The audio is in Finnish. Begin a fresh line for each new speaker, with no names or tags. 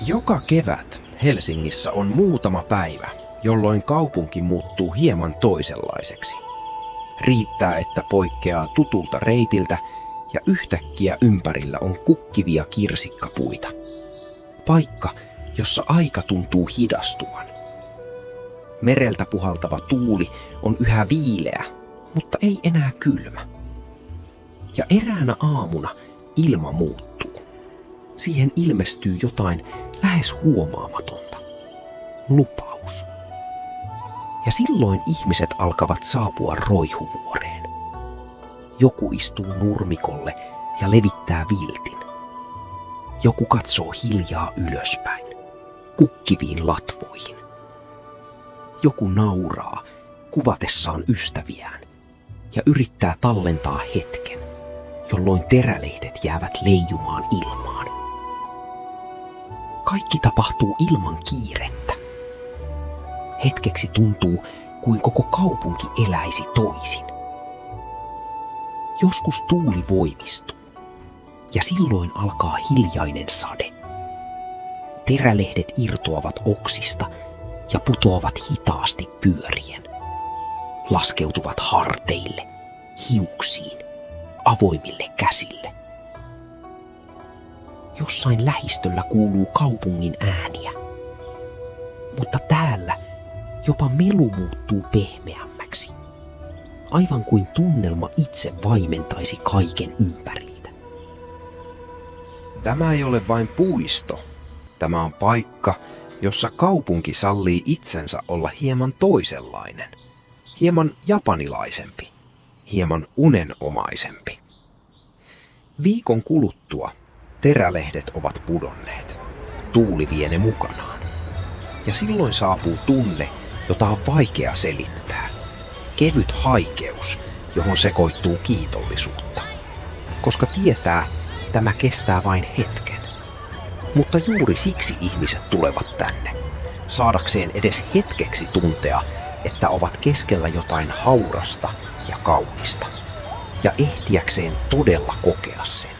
Joka kevät Helsingissä on muutama päivä, jolloin kaupunki muuttuu hieman toisenlaiseksi. Riittää, että poikkeaa tutulta reitiltä ja yhtäkkiä ympärillä on kukkivia kirsikkapuita. Paikka, jossa aika tuntuu hidastuvan. Mereltä puhaltava tuuli on yhä viileä, mutta ei enää kylmä. Ja eräänä aamuna ilma muuttuu. Siihen ilmestyy jotain lähes huomaamatonta. Lupaus. Ja silloin ihmiset alkavat saapua Roihuvuoreen. Joku istuu nurmikolle ja levittää viltin. Joku katsoo hiljaa ylöspäin, kukkiviin latvoihin. Joku nauraa kuvatessaan ystäviään ja yrittää tallentaa hetken, jolloin terälehdet jäävät leijumaan ilmaan. Kaikki tapahtuu ilman kiirettä. Hetkeksi tuntuu, kuin koko kaupunki eläisi toisin. Joskus tuuli voimistuu, ja silloin alkaa hiljainen sade. Terälehdet irtoavat oksista ja putoavat hitaasti pyörien. Laskeutuvat harteille, hiuksiin, avoimille käsille. Jossain lähistöllä kuuluu kaupungin ääniä, mutta täällä jopa melu muuttuu pehmeämmäksi, aivan kuin tunnelma itse vaimentaisi kaiken ympäriltä.
Tämä ei ole vain puisto. Tämä on paikka, jossa kaupunki sallii itsensä olla hieman toisenlainen, hieman japanilaisempi, hieman unenomaisempi. Viikon kuluttua terälehdet ovat pudonneet. Tuuli vie ne mukanaan. Ja silloin saapuu tunne, jota on vaikea selittää. Kevyt haikeus, johon sekoittuu kiitollisuutta. Koska tietää, tämä kestää vain hetken. Mutta juuri siksi ihmiset tulevat tänne, saadakseen edes hetkeksi tuntea, että ovat keskellä jotain haurasta ja kaunista. Ja ehtiäkseen todella kokea sen.